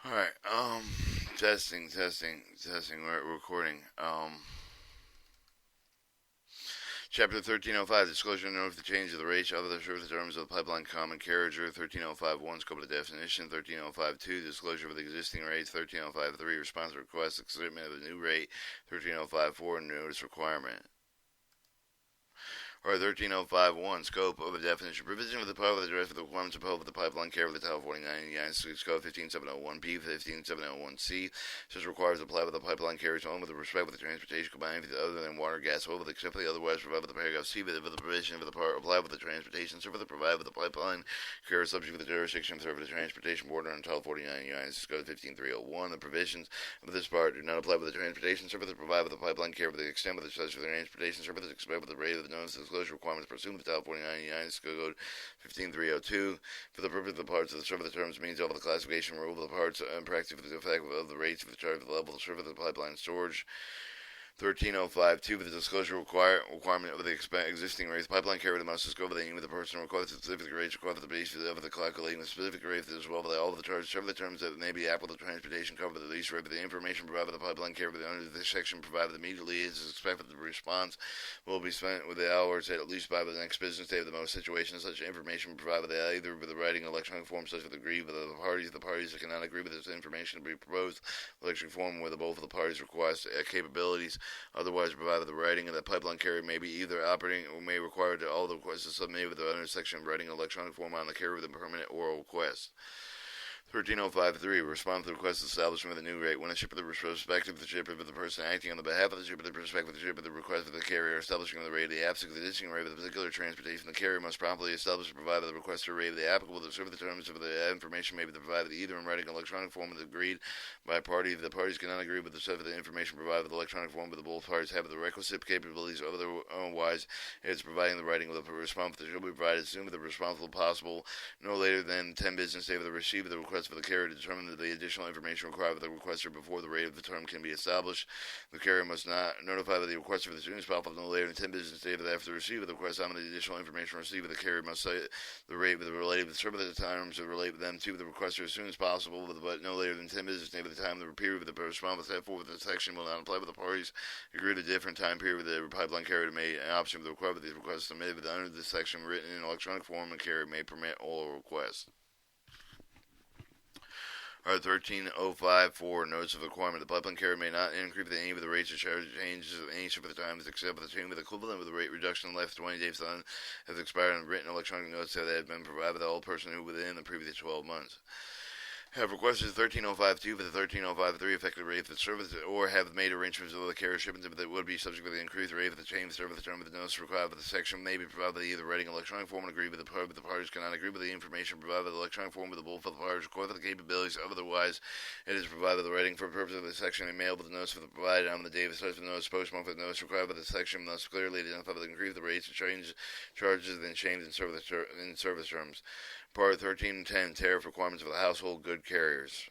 Alright, testing, we're recording. Chapter 1305, Disclosure and Notice the Change of the Rates, other service terms of the pipeline common carriager, 1305.1, Scope of the Definition, 1305.2, Disclosure of the existing rates, 1305.3, Response to request, submit of the new rate, 1305.4, Notice Requirement. Or 13051, Scope of a Definition, Provision of the Power of the Director for the Requirements of the Pipeline Care of the Title 49 United States Code 15701B, 15701C, such requires apply with the pipeline carriers only with respect with the transportation combined with other than water, gas, oil, except for the otherwise provided with the paragraph C, for the provision of the part apply with the transportation, so for the provide with the pipeline carrier subject to the jurisdiction of the Transportation Board under Title 49 United States Code 15301. The provisions of this part do not apply with the transportation service to provide with the pipeline care for the extent with the such for the transportation service expect with the rate of the notice disclosure requirements pursuant to Title 49 United States Code 15302 for the purpose of the parts of the service terms means of the classification rule of the parts and practice for the effect of the rates of the charge of the level of the service of the pipeline storage 13052 for the disclosure requirement of the existing rates. Pipeline carrier must discover the name of the person requires the specific rates required for the basis of the calculating the specific rates as well as all of the charges serve the terms that may be applicable to transportation cover the lease rate for the information provided by the pipeline carrier under this section provided immediately is expected the response will be spent with the hours at least by the next business day of the most situations such information provided either with the writing electronic form such as the agree with the parties that cannot agree with this information to be proposed electronic form where both of the parties request capabilities otherwise provided the writing of the pipeline carrier may be either operating or may require to all the requests submitted with the under section of writing electronic form on the carrier with a permanent oral request. 13053, respond to the request establishment of the new rate. When a shipper, the respective of the shipper, of the person acting on the behalf of the shipper, the respective of the shipper, the request of the carrier, establishing the rate of the absence of the existing rate of the particular transportation, the carrier must promptly establish and provide the requested rate of the applicable to serve the terms of the information may be provided either in writing electronic form as agreed by a party. If the parties cannot agree with the set of the information provided with electronic form, but the both parties have the requisite capabilities otherwise, it is providing the writing of the response that shall be provided as soon as the response will possible, no later than 10 business days of the receipt of the request for the carrier to determine the additional information required by the requester before the rate of the term can be established. The carrier must not notify the requester for the soonest possible no later than 10 business days after the receipt of the request on the additional information received. The carrier must cite the rate with the related service at the times to relate them to the requester as soon as possible, but no later than 10 business days at the time the period of the response set forth with the section will not apply with the parties agree to a different time period with the pipeline carrier to make an option for the request of these requests submitted under this section written in electronic form and carrier may permit all requests. 13054, notice of requirement. The pipeline carrier may not increase any of the rates or charge changes of any ship of the times except for the change with equivalent with the rate reduction left 20 days on has expired and written electronic notice that have been provided to all person who within the previous 12 months. Have requested 13052 for the 13053 effective rate of the service or have made arrangements with the carrier shipments that would be subject to the increased rate of the change of service term of the notice required for the section may be provided by either writing electronic form and agree with the party, but the parties cannot agree with the information provided by the electronic form with the both of the parties require the capabilities otherwise it is provided the writing for the purpose of the section and mailed with the notice for the provided on the day of the start of the notice postmarked with the notice required by the section must clearly identify the increase of the rates and change charges and change in service terms. Part 1310 tariff requirements for the household good carriers.